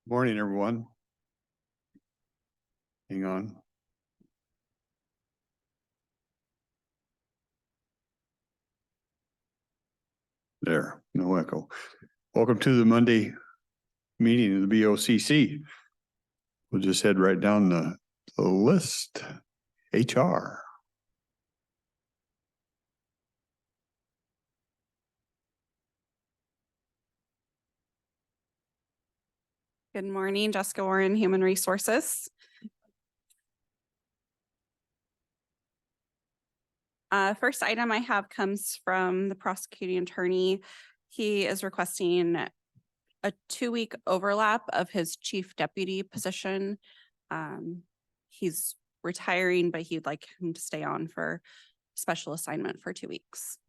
Morning, everyone. Hang on. There, no echo. Welcome to the Monday meeting of the BOCC. We'll just head right down the list. HR. Good morning, Jessica Warren, Human Resources. First item I have comes from the prosecuting attorney. He is requesting a 2-week overlap of his chief deputy position. He's retiring, but he'd like him to stay on for special assignment for 2 weeks.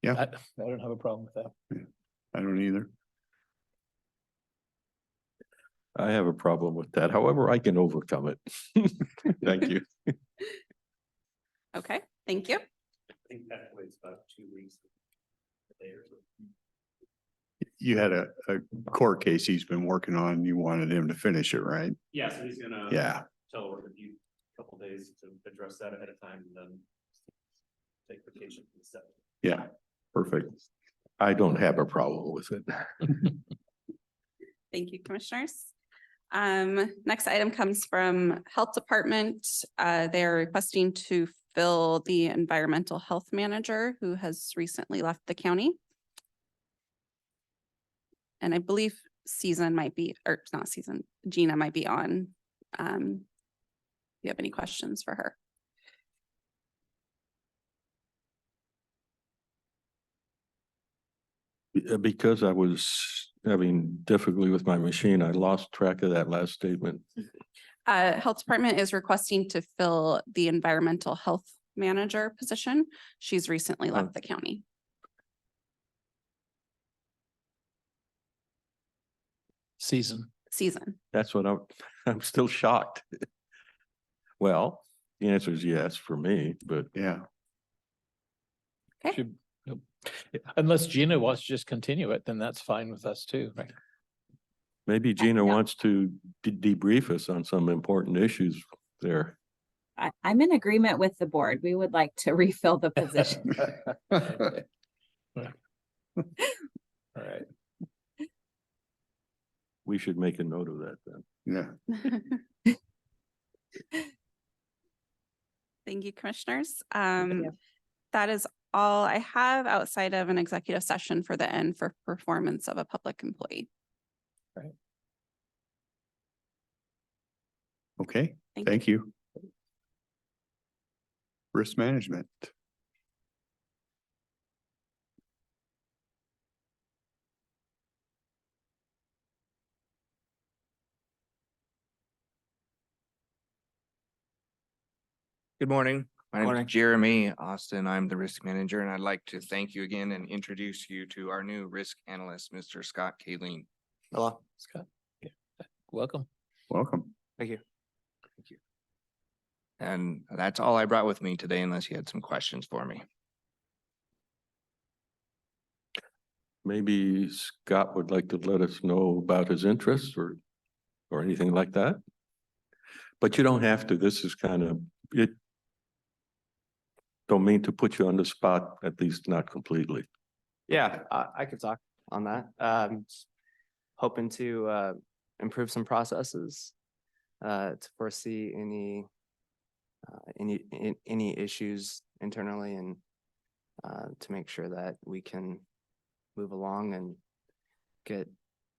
Yeah, I don't have a problem with that. I don't either. I have a problem with that. However, I can overcome it. Thank you. Okay, thank you. I think technically it's about 2 weeks later. You had a court case he's been working on. You wanted him to finish it, right? Yeah, so he's gonna tell her a couple days to address that ahead of time and then take vacation for the 7th. Yeah, perfect. I don't have a problem with it. Thank you, commissioners. Next item comes from Health Department. They're requesting to fill the environmental health manager who has recently left the county. And I believe Gina might be on. Do you have any questions for her? Because I was having difficulty with my machine, I lost track of that last statement. Health Department is requesting to fill the environmental health manager position. She's recently left the county. Season. That's what I'm still shocked. Well, the answer is yes for me, but Yeah. Okay. Unless Gina wants to just continue it, then that's fine with us too. Right. maybe Gina Yeah. wants to debrief us on some important issues there. I'm in agreement with the board. We would like to refill the position. All right. We should make a note of that then. Yeah. Thank you, commissioners. you. That is all I have outside of an executive session for the end for performance of a public employee. Okay, Thank thank you. Risk management. Good morning. My name is Jeremy Austin. I'm the risk manager, and I'd like to thank you again and introduce you to our new risk analyst, Mr. Scott Kaleen. Hello, Scott. Yeah. Welcome. Welcome. Thank you. Thank you. And that's all I brought with me today, unless you had some questions for me. Maybe Scott would like to let us know about his interests or anything like that. But you don't have to. This is kind of it. Don't mean to put you on the spot, at least not completely. Yeah, I could talk on that. Hoping to improve some processes, to foresee any issues internally, and to make sure that we can move along and get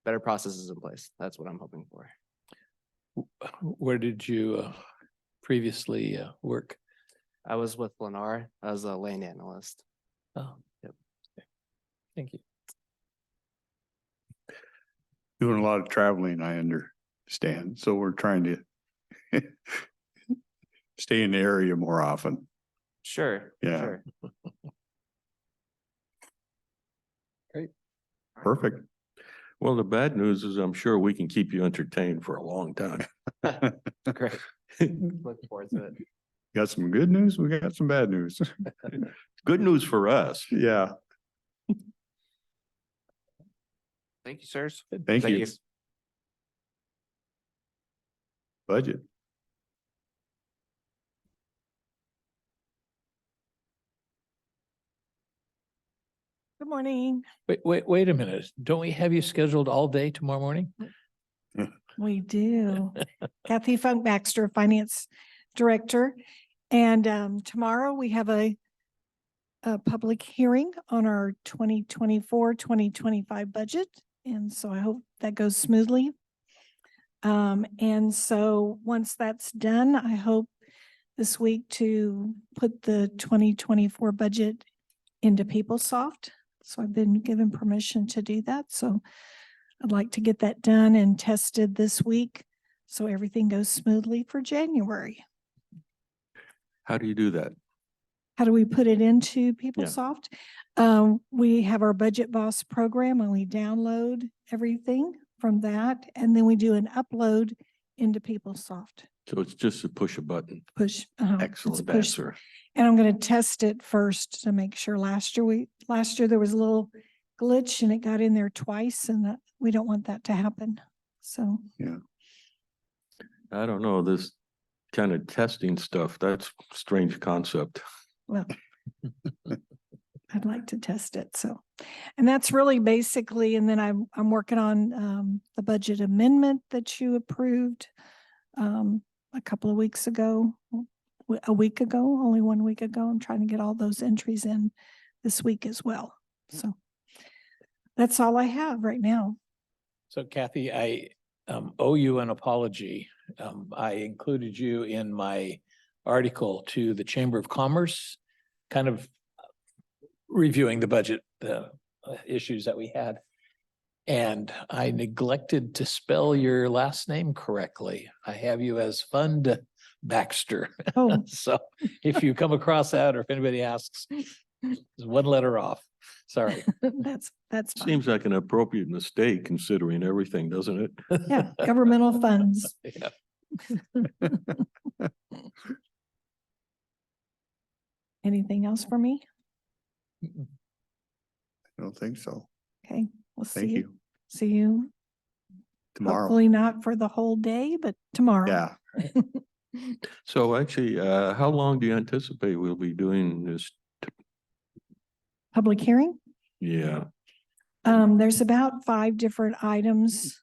better processes in place. That's what I'm hoping for. Where did you previously work? I was with Lennar as a land analyst. Oh, Yep. Okay. Thank you. Doing a lot of traveling, I understand. So we're trying to stay in the area more often. Sure. Yeah. Sure. Great. Perfect. Well, the bad news is I'm sure we can keep you entertained for a long time. Great. Look forward to it. Got some good news. We got some bad news. Good news for us. Yeah. Thank you, sirs. Thank you. Budget. Good morning. Wait a minute. Don't we have you scheduled all day tomorrow morning? We do. Kathy Funk Baxter, Finance Director. And tomorrow we have a public hearing on our 2024-2025 budget. And so I hope that goes smoothly. And so once that's done, I hope this week to put the 2024 budget into PeopleSoft. So I've been given permission to do that. So I'd like to get that done and tested this week so everything goes smoothly for January. How do you do that? How do we put it into PeopleSoft? We have our Budget Boss program and we download everything from that. And then we do an upload into PeopleSoft. So it's just to push a button. Push. It's Excellent push. answer. And I'm going to test it first to make sure. Last year there was a little glitch and it got in there twice, and we don't want that to happen. So I don't know, this kind of testing stuff, that's a strange concept. well, I'd like to test it. So, and that's really basically, and then I'm working on the budget amendment that you approved a couple of weeks ago, a week ago, only 1 week ago. I'm trying to get all those entries in this week as well. So that's all I have right now. So Kathy, I owe you an apology. I included you in my article to the Chamber of Commerce, kind of reviewing the budget issues that we had. And I neglected to spell your last name correctly. I have you as Fund Baxter. Oh. So if you come across that or if anybody asks, there's one letter off. Sorry. That's fine. Seems like an appropriate mistake considering everything, doesn't it? Yeah, governmental funds. Yeah. Anything else for me? I don't think so. Okay, we'll see Thank you. you. See you. Tomorrow. Hopefully not for the whole day, but tomorrow. Yeah. So actually, how long do you anticipate we'll be doing this? Public hearing. Yeah, There's about 5 different items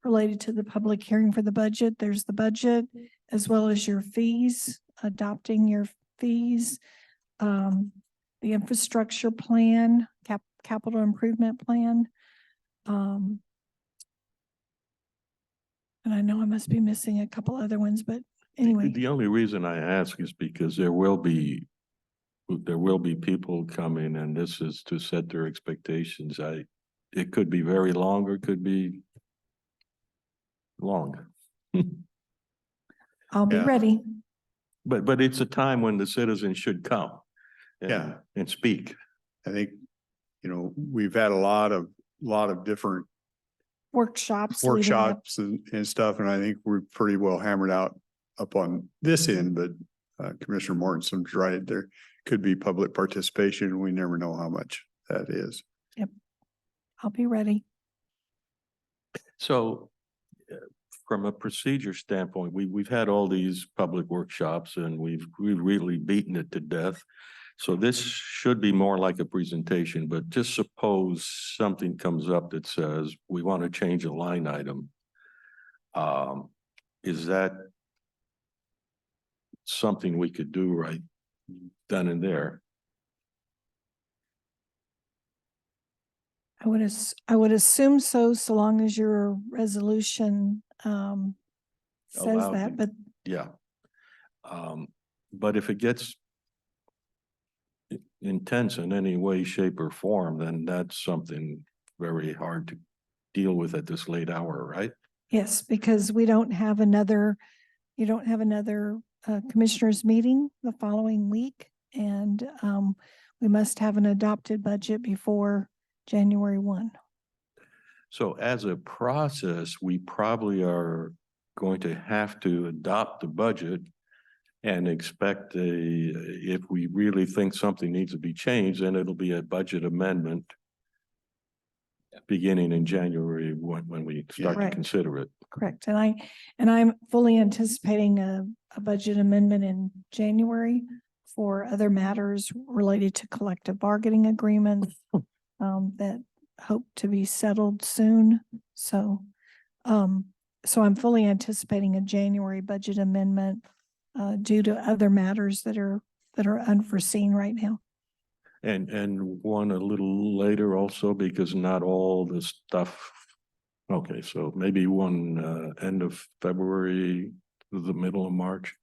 related to the public hearing for the budget. There's the budget as well as your fees, adopting your fees, the infrastructure plan, capital improvement plan. And I know I must be missing a couple other ones, but anyway. the only reason I ask is because there will be people coming and this is to set their expectations. It could be very long or it could be long. I'll be Yeah. ready. But it's a time when the citizens should come. Yeah. And speak. I think, we've had a lot of different Workshops. leading up. workshops and stuff, and I think we're pretty well hammered out up on this end, but Commissioner Mortensen's right. There could be public participation. We never know how much that is. I'll be ready. So from a procedure standpoint, we've had all these public workshops and we've really beaten it to death. So this should be more like a presentation, but just suppose something comes up that says we want to change a line item. Is that something we could do right then and there? I would assume so long as your resolution says Allowed that, to. but Yeah. But if it gets intense in any way, shape or form, then that's something very hard to deal with at this late hour, right? yes, because you don't have another commissioners meeting the following week. And we must have an adopted budget before January 1. So as a process, we probably are going to have to adopt the budget and expect if we really think something needs to be changed, then it'll be a budget amendment. Yeah. beginning in January when we start to Right. consider it. Correct. And I'm fully anticipating a budget amendment in January for other matters related to collective bargaining agreements that hope to be settled soon. So, so I'm fully anticipating a January budget amendment due to other matters that are unforeseen right now. And one a little later also, because not all the stuff. Okay, so maybe one end of February to the middle of March,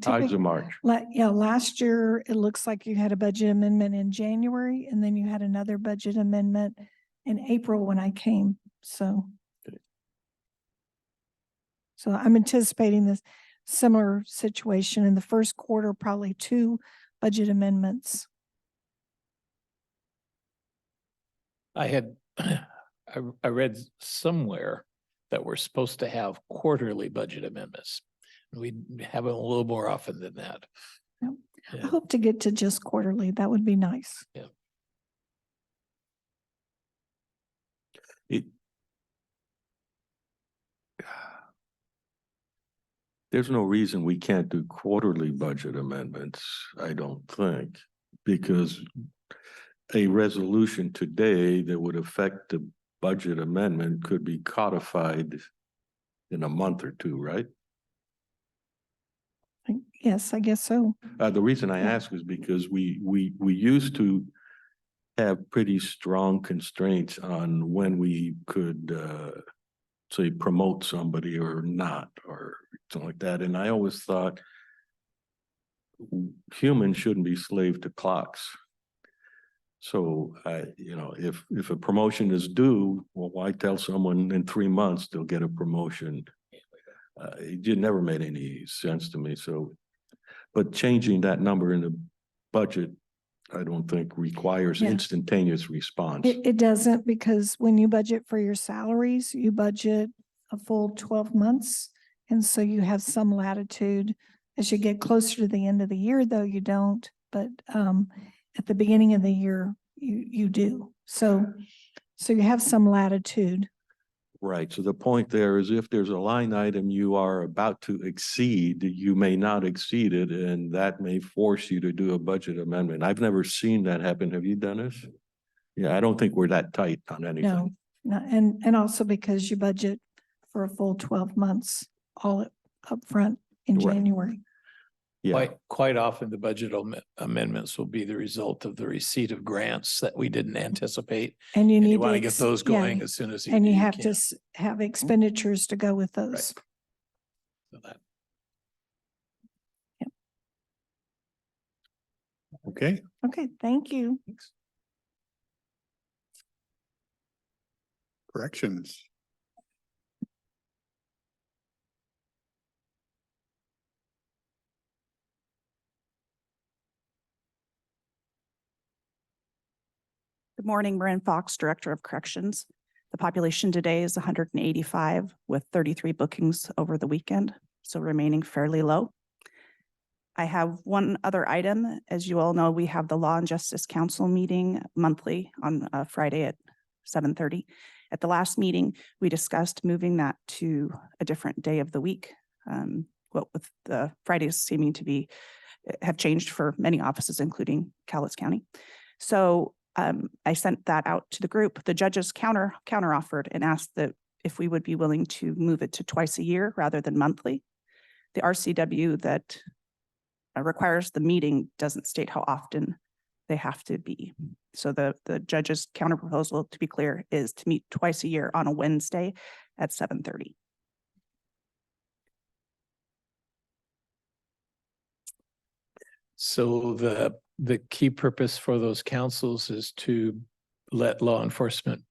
tides of March. Last year, it looks like you had a budget amendment in January, and then you had another budget amendment in April when I came, so. Okay. So I'm anticipating this similar situation in the first quarter, probably 2 budget amendments. I had, I read somewhere that we're supposed to have quarterly budget amendments. We have it a little more often than that. Yep. Yeah. I hope to get to just quarterly. That would be nice. It, there's no reason we can't do quarterly budget amendments, I don't think, because a resolution today that would affect the budget amendment could be codified in a month or two, right? Yes, I guess so. The reason I Yeah. ask is because we used to have pretty strong constraints on when we could say promote somebody or not, or something like that. And I always thought humans shouldn't be slave to clocks. So if a promotion is due, well, why tell someone in 3 months they'll get a promotion? It never made any sense to me. So, but changing that number in the budget, I don't think requires Yeah. instantaneous response. It doesn't, because when you budget for your salaries, you budget a full 12 months. And so you have some latitude. As you get closer to the end of the year, though, you don't. But at the beginning of the year, you do. So you have some latitude. Right. So the point there is if there's a line item you are about to exceed, you may not exceed it, and that may force you to do a budget amendment. I've never seen that happen. Have you done this? Yeah, I don't think we're that tight on anything. No, and also because you budget for a full 12 months all up front in Right. January. Yeah, Quite often the budget amendments will be the result of the receipt of grants that we didn't anticipate. And you And need you want to to get those going as soon as and you have can. to have expenditures to go with those. So that- Okay, Okay, thank you. corrections. Good morning, Marin Fox, Director of Corrections. The population today is 185 with 33 bookings over the weekend, so remaining fairly low. I have one other item. As you all know, we have the Law and Justice Council meeting monthly on Friday at 7:30. At the last meeting, we discussed moving that to a different day of the week. What with the Fridays seeming to be have changed for many offices, including Cowlitz County. So I sent that out to the group. The judges counter offered and asked that if we would be willing to move it to twice a year rather than monthly. The RCW that requires the meeting doesn't state how often they have to be. So the judge's counter proposal, to be clear, is to meet twice a year on a Wednesday at 7:30. So the key purpose for those councils is to let law enforcement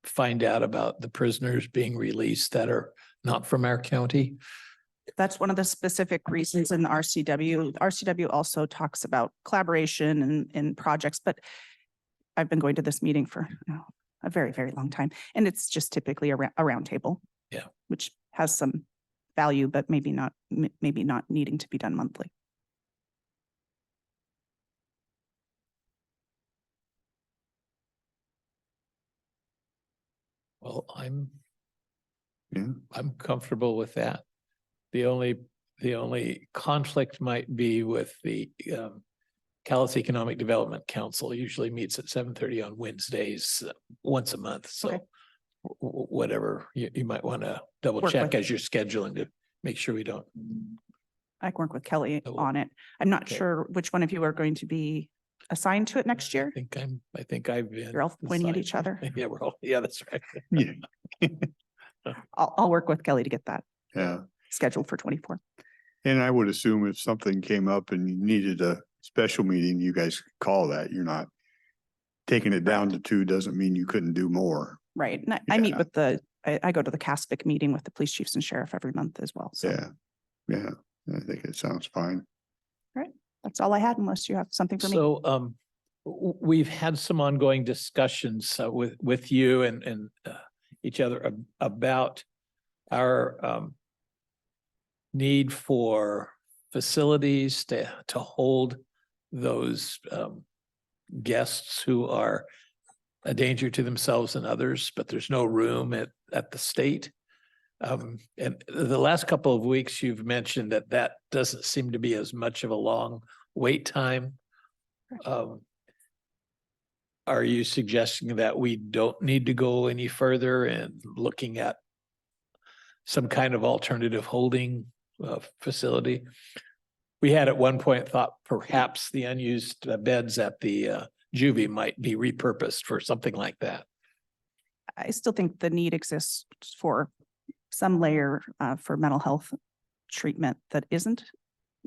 find out about the prisoners being released that are not from our county. That's one of the specific reasons in the RCW. The RCW also talks about collaboration and projects, but I've been going to this meeting for a very, very long time. And it's just typically a round table. Yeah. Which has some value, but maybe not needing to be done monthly. Well, Yeah, I'm comfortable with that. The only conflict might be with the Calais Economic Development Council usually meets at 7:30 on Wednesdays, once a month, so Okay. whatever, you might want to double Work check with- as you're scheduling to make sure we don't. I can work with Kelly Oh, on it. I'm not okay. sure which one of you are going to be assigned to it next year. I think I've been. You're all pointing at assigned each to- other. Yeah, we're all, yeah, that's right. yeah, I'll work with Kelly to get that yeah. scheduled for 24. And I would assume if something came up and you needed a special meeting, you guys could call that. You're not taking it down to 2 doesn't mean you couldn't do more. Right. And I meet Yeah. with I go to the CASPIC meeting with the police chiefs and sheriff every month as well. So Yeah, yeah, I think it sounds fine. that's all I had unless you have something for me. So, we've had some ongoing discussions with you and each other about our need for facilities to hold those guests who are a danger to themselves and others, but there's no room at the state. And the last couple of weeks, you've mentioned that doesn't seem to be as much of a long wait time. Are you suggesting that we don't need to go any further and looking at some kind of alternative holding facility? We had at one point thought perhaps the unused beds at the juvie might be repurposed for something like that. I still think the need exists for some layer for mental health treatment that isn't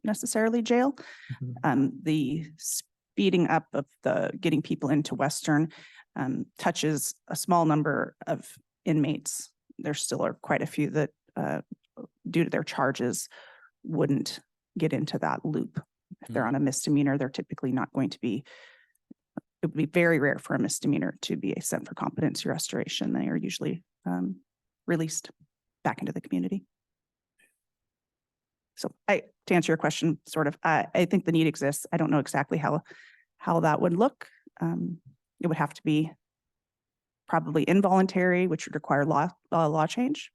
necessarily jail. The speeding up of the getting people into Western touches a small number of inmates. There still are quite a few that due to their charges wouldn't get into that loop. If they're on a misdemeanor, they're typically not going to be, it would be very rare for a misdemeanor to be sent for competency restoration. They are usually released back into the community. So to answer your question, sort of, I think the need exists. I don't know exactly how that would look. It would have to be probably involuntary, which would require law change,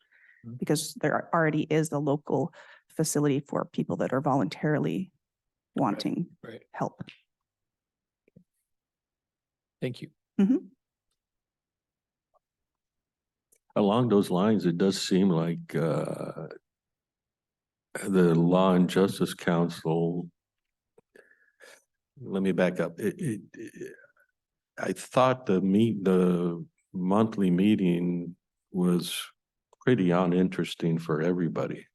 because there already is a local facility for people that are voluntarily wanting Right. help. Thank you. Along those lines, it does seem like the Law and Justice Council, let me back up. I thought the monthly meeting was pretty uninteresting for everybody,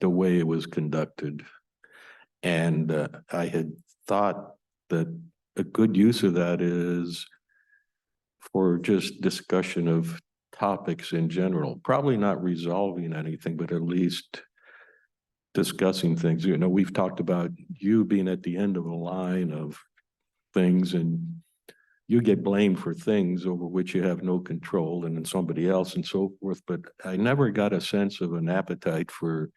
the way it was conducted. And I had thought that a good use of that is for just discussion of topics in general, probably not resolving anything, but at least discussing things. You know, we've talked about you being at the end of a line of things and you get blamed for things over which you have no control, and then somebody else and so forth. But I never got a sense of an appetite for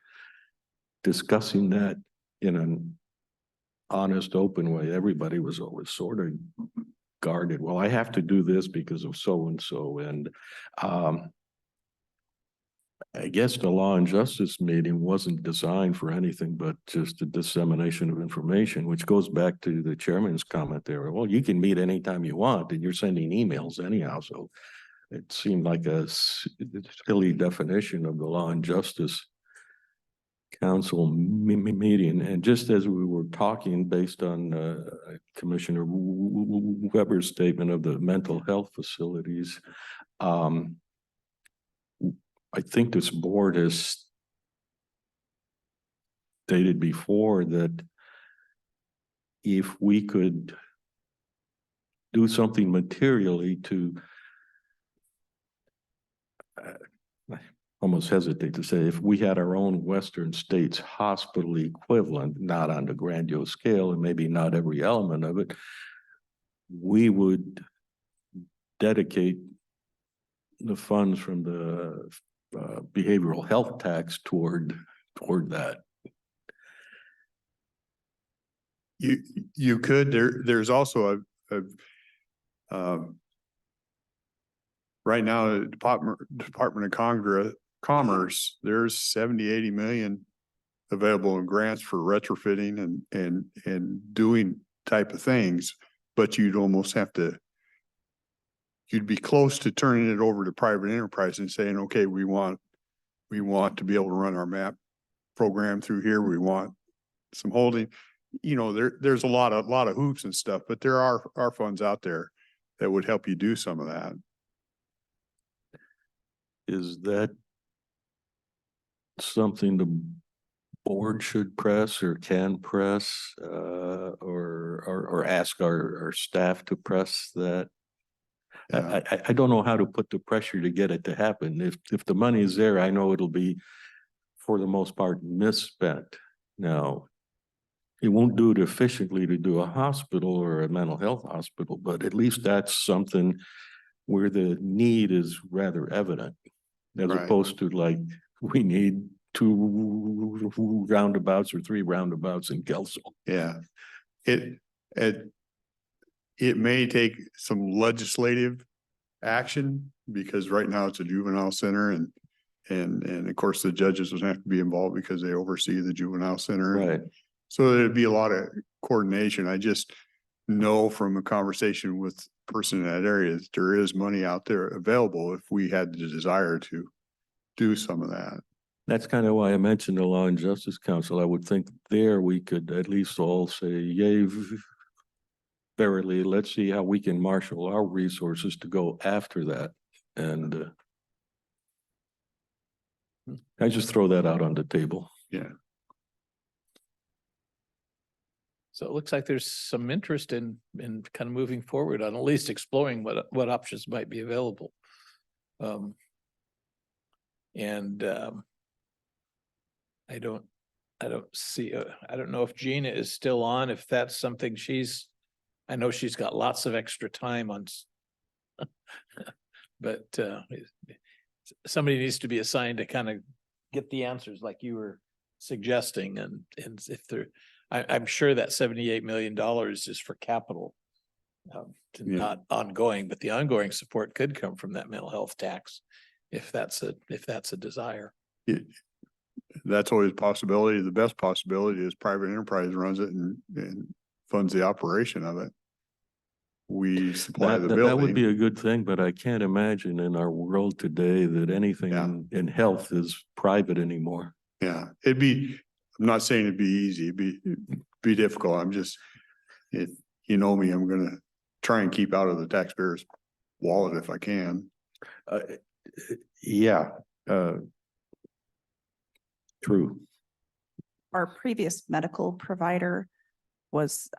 discussing that in an honest, open way. Everybody was always sort of guarded. Well, I have to do this because of so-and-so. And I guess the Law and Justice meeting wasn't designed for anything but just a dissemination of information, which goes back to the chairman's comment there. Well, you can meet anytime you want and you're sending emails anyhow. So it seemed like a silly definition of the Law and Justice Council meeting. And just as we were talking based on Commissioner Weber's statement of the mental health facilities, I think this board has stated before that if we could do something materially to, I almost hesitate to say, if we had our own Western States hospital equivalent, not on the grandiose scale and maybe not every element of it, we would dedicate the funds from the behavioral health tax toward that. You could, there's also a right now, the Department of Commerce, there's 70-80 million available in grants for retrofitting and doing type of things, but you'd almost have to, you'd be close to turning it over to private enterprise and saying, okay, we want to be able to run our map program through here. We want some holding, there's a lot of hoops and stuff, but there are funds out there that would help you do some of that. Is that something the board should press or can press, or ask our staff to press that? Yeah. I don't know how to put the pressure to get it to happen. If the money is there, I know it'll be, for the most part, misspent. Now, it won't do it efficiently to do a hospital or a mental health hospital, but at least that's something where the need is rather evident. As Right. opposed to like, we need 2 roundabouts or 3 roundabouts in Kelso. Yeah. It may take some legislative action because right now it's a juvenile center and of course the judges would have to be involved because they oversee the juvenile center. Right. So there'd be a lot of coordination. I just know from a conversation with a person in that area that there is money out there available if we had the desire to do some of that. That's kind of why I mentioned the Law and Justice Council. I would think there we could at least all say, yay, verily, let's see how we can marshal our resources to go after that. And I just throw that out on the table. Yeah. So it looks like there's some interest in kind of moving forward on at least exploring what options might be available. I don't see, I don't know if Gina is still on, if that's something I know she's got lots of extra time on. But somebody needs to be assigned to kind of get the answers like you were suggesting. And if I'm sure that $78 million is for capital, not ongoing, but the ongoing support could come from that mental health tax if that's a desire. That's always a possibility. The best possibility is private enterprise runs it and funds the operation of it. We supply the building. That would be a good thing, but I can't imagine in our world today that anything in health is private anymore. Yeah, I'm not saying it'd be easy, it'd be difficult. I'm just, me, I'm gonna try and keep out of the taxpayer's wallet if I can. True. Our previous medical provider was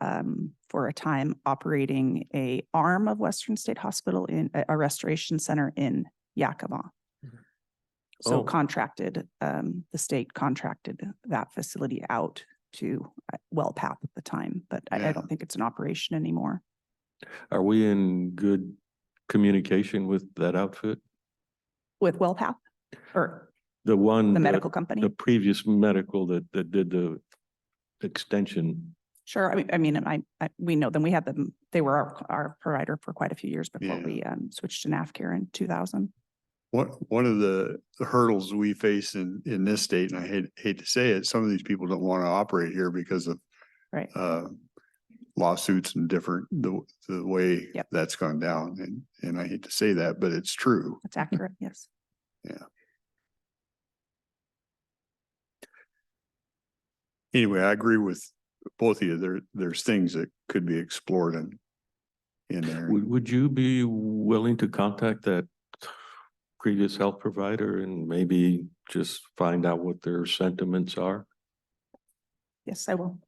for a time operating a arm of Western State Hospital in a restoration center in Yakima. So contracted, the state contracted that facility out to WellPath at the time, but I don't think it's in operation anymore. Are we in good communication with that outfit? With WellPath or The one, the medical company? the previous medical that did the extension. Sure. We know them. We had them. They were our provider for quite a few years before we switched to NAFCare in 2000. One of the hurdles we face in this state, and I hate to say it, some of these people don't want to operate here because of lawsuits and the way that's gone down. And I hate to say that, but it's true. That's accurate. Yes. Yeah. Anyway, I agree with both of you. There's things that could be explored in there. Would you be willing to contact that previous health provider and maybe just find out what their sentiments are? Yes, I will.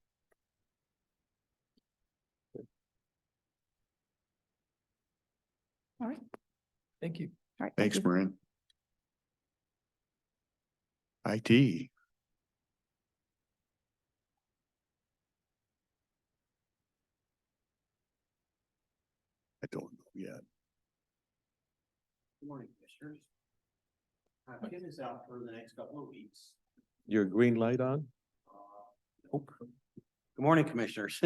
All right. Thank you. All right. Thanks, Marin. IT. I don't know yet. Good morning, commissioners. Kim is out for the next couple of weeks. Your green light on? Good morning, commissioners.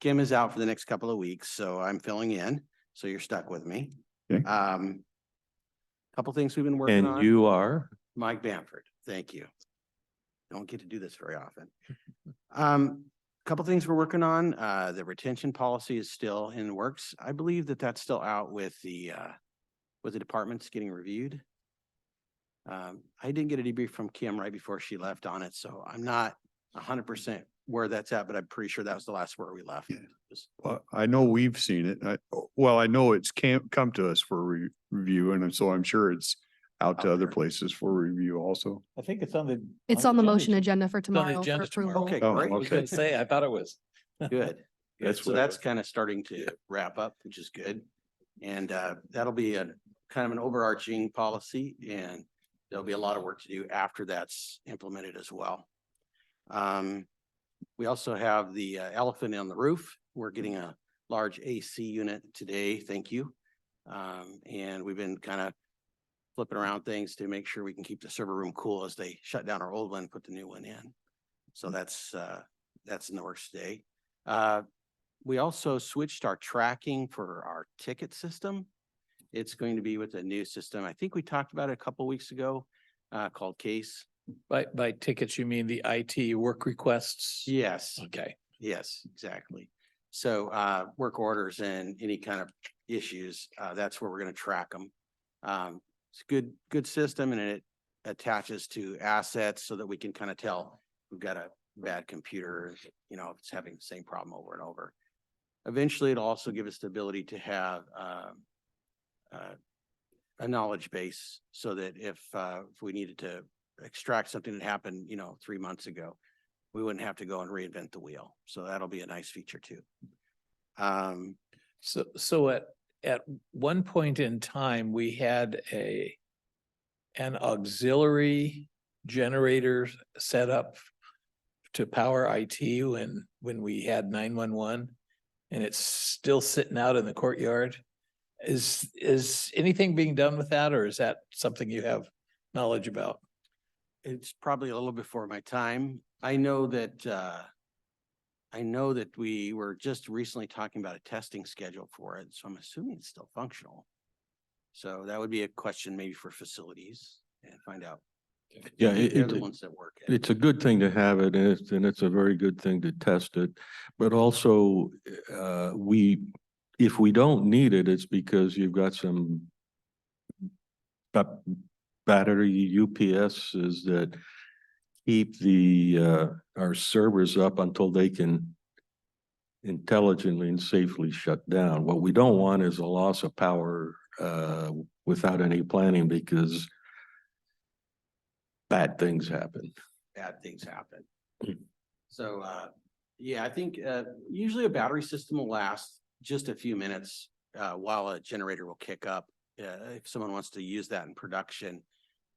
Kim is out for the next couple of weeks, so I'm filling in. So you're stuck with me. Okay. Couple things we've been working And on. you are? Mike Bamford, thank you. Don't get to do this very often. Couple things we're working on. The retention policy is still in the works. I believe that that's still out with the departments getting reviewed. I didn't get a debrief from Kim right before she left on it, so I'm not 100% where that's at, but I'm pretty sure that was the last where we left. Well, I know we've seen it. I know it's come to us for review, and so I'm sure it's out to Out other there. places for review also. I think it's on the. It's on the motion agenda. agenda for It's on the tomorrow. for agenda approval. tomorrow. Okay, Oh, great. I was gonna say, I thought it was. Good. That's So what I that's was- kind of starting to wrap up, which is good. And that'll be a kind of an overarching policy, and there'll be a lot of work to do after that's implemented as well. We also have the elephant on the roof. We're getting a large AC unit today. Thank you. And we've been kind of flipping around things to make sure we can keep the server room cool as they shut down our old one, put the new one in. So that's in the works today. We also switched our tracking for our ticket system. It's going to be with a new system. I think we talked about it a couple weeks ago, called Case. By tickets, you mean the IT work requests? Yes, Okay. yes, exactly. So work orders and any kind of issues, that's where we're going to track them. It's a good system, and it attaches to assets so that we can kind of tell we've got a bad computer, you know, if it's having the same problem over and over. Eventually, it'll also give us the ability to have a knowledge base so that if we needed to extract something that happened, 3 months ago, we wouldn't have to go and reinvent the wheel. So that'll be a nice feature too. So at one point in time, we had an auxiliary generator set up to power IT when we had 911, and it's still sitting out in the courtyard. Is anything being done with that, or is that something you have knowledge about? It's probably a little before my time. I know that we were just recently talking about a testing schedule for it, so I'm assuming it's still functional. So that would be a question maybe for facilities and find out. Yeah, They're the ones that work it. it's a good thing to have it, and it's a very good thing to test it. But also, if we don't need it, it's because you've got some battery UPSs that keep our servers up until they can intelligently and safely shut down. What we don't want is a loss of power without any planning, because bad things happen. Bad things happen. Mm. So, yeah, I think usually a battery system will last just a few minutes while a generator will kick up. If someone wants to use that in production,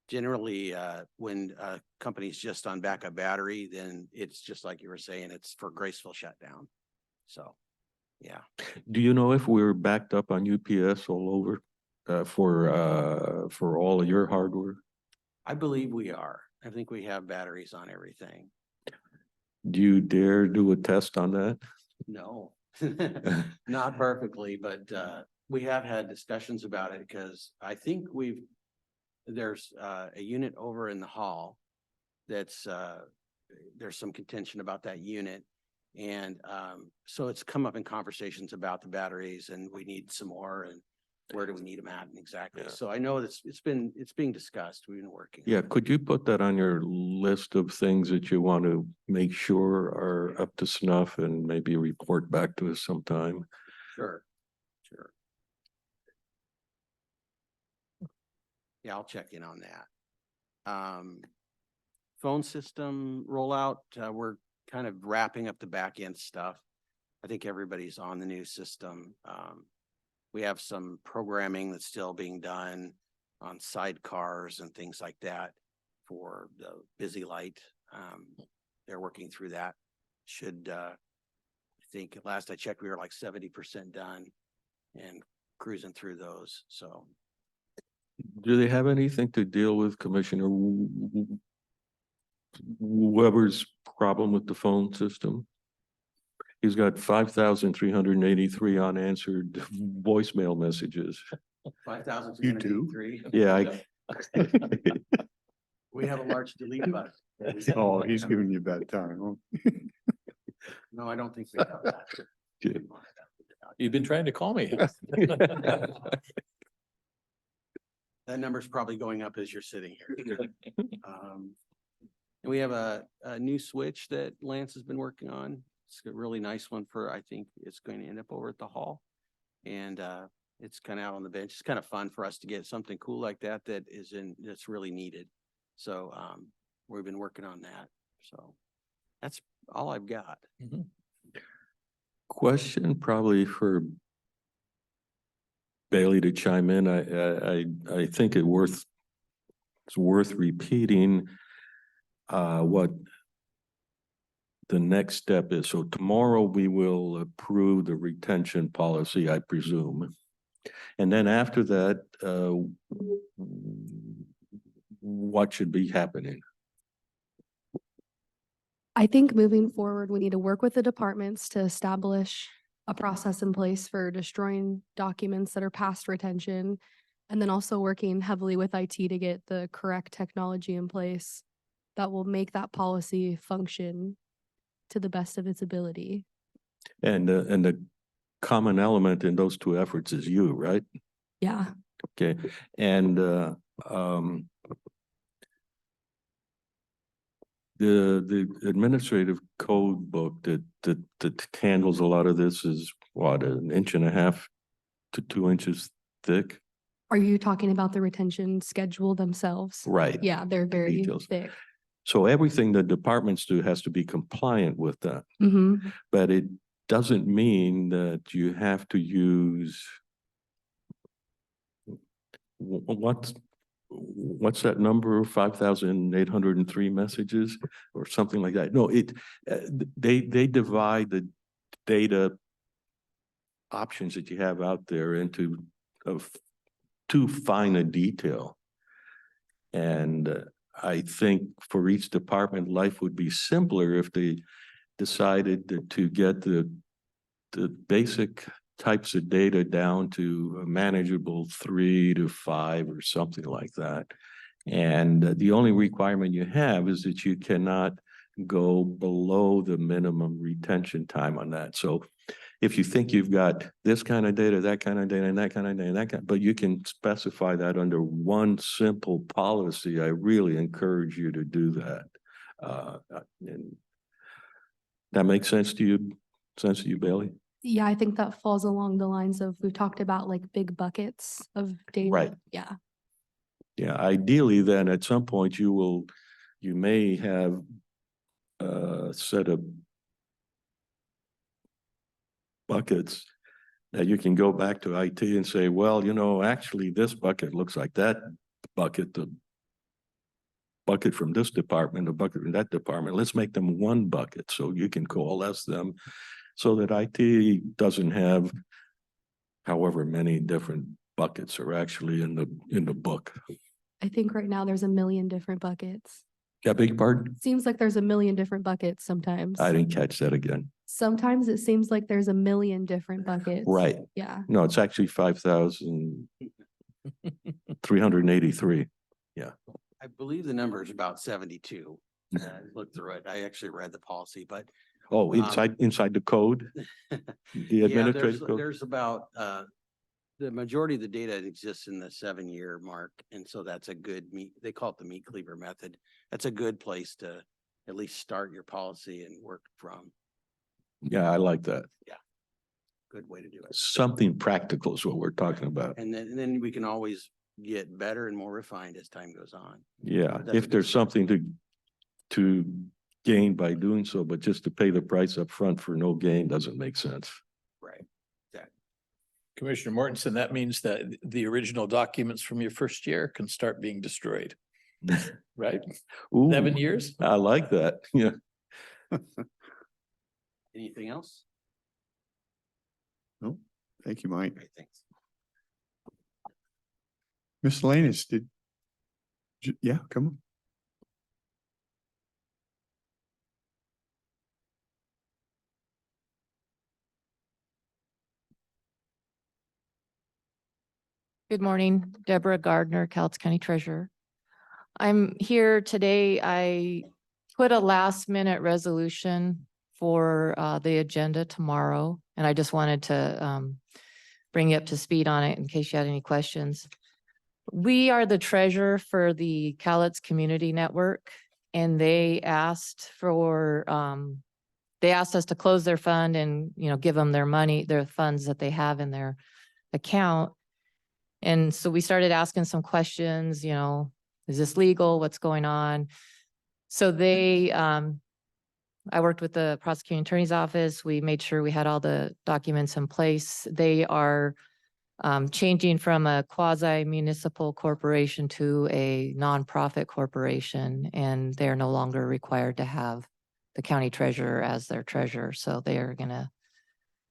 generally when a company's just on backup battery, then it's just like you were saying, it's for graceful shutdown. So, yeah. Do you know if we're backed up on UPS all over for all of your hardware? I believe we are. I think we have batteries on everything. Do you dare do a test on that? No, not perfectly, but we have had discussions about it because I think there's a unit over in the hall that's there's some contention about that unit. And so it's come up in conversations about the batteries, and we need some more, and where do we need them at and exactly. Yeah. So I know it's being discussed. We've been working. Yeah, could you put that on your list of things that you want to make sure are up to snuff, and maybe report back to us sometime? Sure. Yeah, I'll check in on that. Phone system rollout, we're kind of wrapping up the back end stuff. I think everybody's on the new system. We have some programming that's still being done on sidecars and things like that for the busy light. They're working through that. I think last I checked, we were like 70% done and cruising through those. So. Do they have anything to deal with Commissioner Weber's problem with the phone system? He's got 5,383 unanswered voicemail messages. 5,283. You do? Yeah, We have a large delete button. Oh, he's giving you a bad time. No, I don't think we have that. You've been trying to call me. That number's probably going up as you're sitting here. And we have a new switch that Lance has been working on. It's a really nice one for, I think it's going to end up over at the hall. And it's kind of out on the bench. It's kind of fun for us to get something cool like that that's really needed. So we've been working on that. So that's all I've got. question probably for Bailey to chime in. I think it's worth repeating what the next step is. So tomorrow we will approve the retention policy, I presume. And then after that, what should be happening? I think moving forward, we need to work with the departments to establish a process in place for destroying documents that are past retention. And then also working heavily with IT to get the correct technology in place that will make that policy function to the best of its ability. And the common element in those two efforts is you, right? Yeah. Okay, and the administrative code book that handles a lot of this is what, 1.5 to 2 inches thick? Are you talking about the retention schedule themselves? Right. Yeah, they're very Details. thick. So everything the departments do has to be compliant with that. Mm-hmm. But it doesn't mean that you have to use what's that number, 5,803 messages or something like that. No, they divide the data options that you have out there into too fine a detail. And I think for each department, life would be simpler if they decided to get the basic types of data down to a manageable 3 to 5 or something like that. And the only requirement you have is that you cannot go below the minimum retention time on that. So if you think you've got this kind of data, that kind of data, and that kind of data, and that kind, but you can specify that under one simple policy, I really encourage you to do that. And that makes sense to you, Bailey? Yeah, I think that falls along the lines of, we've talked about like big buckets of data. Right. Yeah. Yeah, ideally then at some point you may have a set of buckets that you can go back to IT and say, well, actually this bucket looks like that bucket, the bucket from this department, the bucket from that department. Let's make them one bucket so you can coalesce them so that IT doesn't have however many different buckets are actually in the book. I think right now there's a million different buckets. Yeah, beg your pardon? Seems like there's a million different buckets sometimes. I didn't catch that again. Sometimes it seems like there's a million different buckets. Right. Yeah. No, it's actually 5,383. Yeah. I believe the number is about 72. I looked through it. I actually read the policy, but Oh, inside the code? The yeah, administrative code? there's about the majority of the data exists in the 7-year mark. And so that's a good they call it the meat cleaver method. That's a good place to at least start your policy and work from. Yeah, I like that. Yeah. Good way to do it. Something practical is what we're talking about. And then we can always get better and more refined as time goes on. Yeah, That's a if good there's start. something to gain by doing so, but just to pay the price up front for no gain doesn't make sense. Right. Exactly. Commissioner Mortensen, that means that the original documents from your first year can start being destroyed, right? Ooh, 7 years? I like that. Yeah. Anything else? No, thank you, Mike. Great, thanks. Miscellaneous, yeah, come on. Good morning, Deborah Gardner, Cowlitz County Treasurer. I'm here today. I put a last minute resolution for the agenda tomorrow, and I just wanted to bring you up to speed on it in case you had any questions. We are the treasurer for the Cowlitz Community Network, and they asked us to close their fund and, give them their money, their funds that they have in their account. And so we started asking some questions, is this legal? What's going on? So I worked with the prosecuting attorney's office. We made sure we had all the documents in place. They are changing from a quasi municipal corporation to a nonprofit corporation, and they're no longer required to have the county treasurer as their treasurer. So they are going to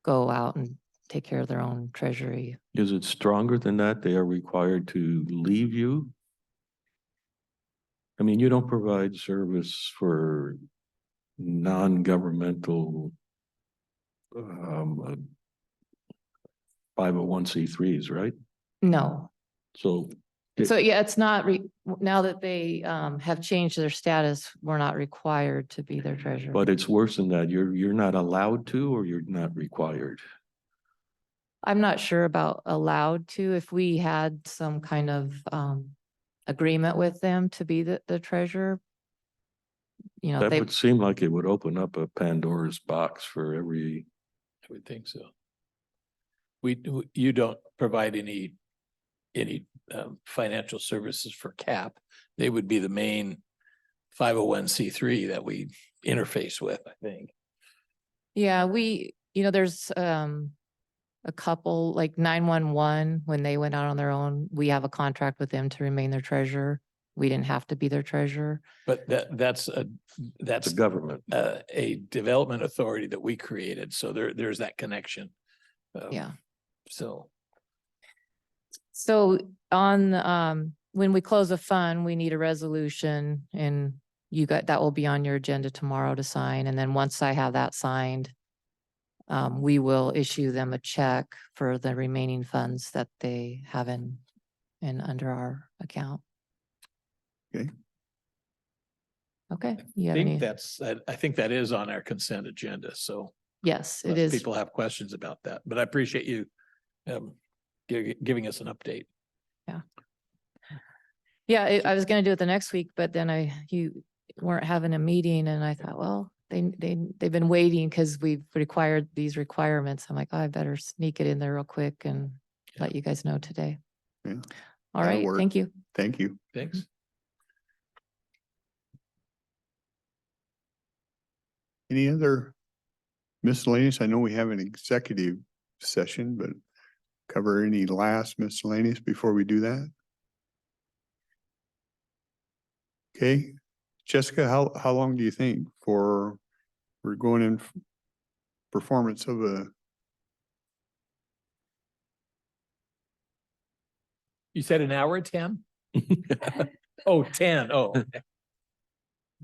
go out and take care of their own treasury. Is it stronger than that? They are required to leave you? I mean, you don't provide service for non-governmental 501c3s, right? No. So So yeah, it's not, now that they have changed their status, we're not required to be their treasurer. but it's worse than that. You're not allowed to, or you're not required. I'm not sure about allowed to. If we had some kind of agreement with them to be the treasurer, That they, would seem like it would open up a Pandora's box for every. I would think so. You don't provide any financial services for CAP. They would be the main 501c3 that we interface with, I think. yeah, there's a couple like 911, when they went out on their own, we have a contract with them to remain their treasurer. We didn't have to be their treasurer. But that's The government. a development authority that we created. So there's that connection. Yeah. So on when we close a fund, we need a resolution, and that will be on your agenda tomorrow to sign. And then once I have that signed, we will issue them a check for the remaining funds that they have in under our account. Okay. Okay. You have any? I think that is on our consent agenda. So Yes, it unless is. people have questions about that, but I appreciate you giving us an update. Yeah, I was going to do it the next week, but then you weren't having a meeting, and I thought, well, they've been waiting because we've required these requirements. I'm like, oh, I better sneak it in there real quick and let you guys know today. Yeah, All that'll right, work. thank you. Thank you. Thanks. Any other miscellaneous? I know we have an executive session, but cover any last miscellaneous before we do that? Okay, Jessica, how long do you think for we're going in performance of a You said an hour, 10? Oh, 10. Oh,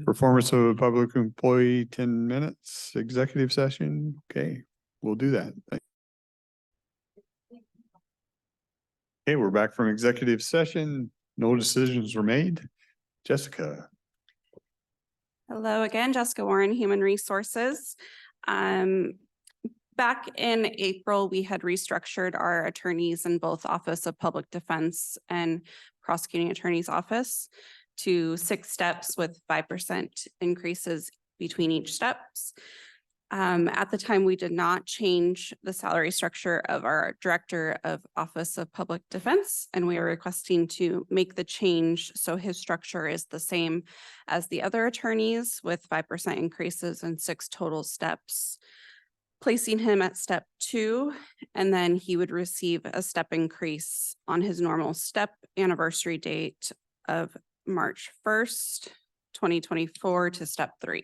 performance of a public employee, 10 minutes, executive session? Okay, we'll do that. Okay, we're back from executive session. No decisions were made. Jessica. Hello again, Jessica Warren, Human Resources. Back in April, we had restructured our attorneys in both Office of Public Defense and Prosecuting Attorney's Office to 6 steps with 5% increases between each steps. At the time, we did not change the salary structure of our Director of Office of Public Defense, and we are requesting to make the change so his structure is the same as the other attorneys with 5% increases and 6 total steps, placing him at step 2, and then he would receive a step increase on his normal step anniversary date of March 1st, 2024 to step 3.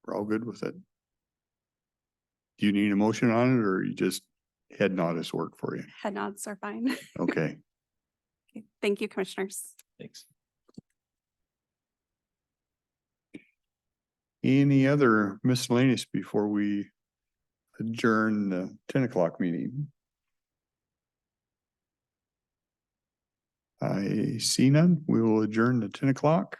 We're all good with it. Do you need a motion on it, or you just head nod as work for you? Head nods are fine. Okay. Okay, thank you, Commissioners. thanks. Any other miscellaneous before we adjourn the 10 o'clock meeting? I see none. We will adjourn to 10 o'clock.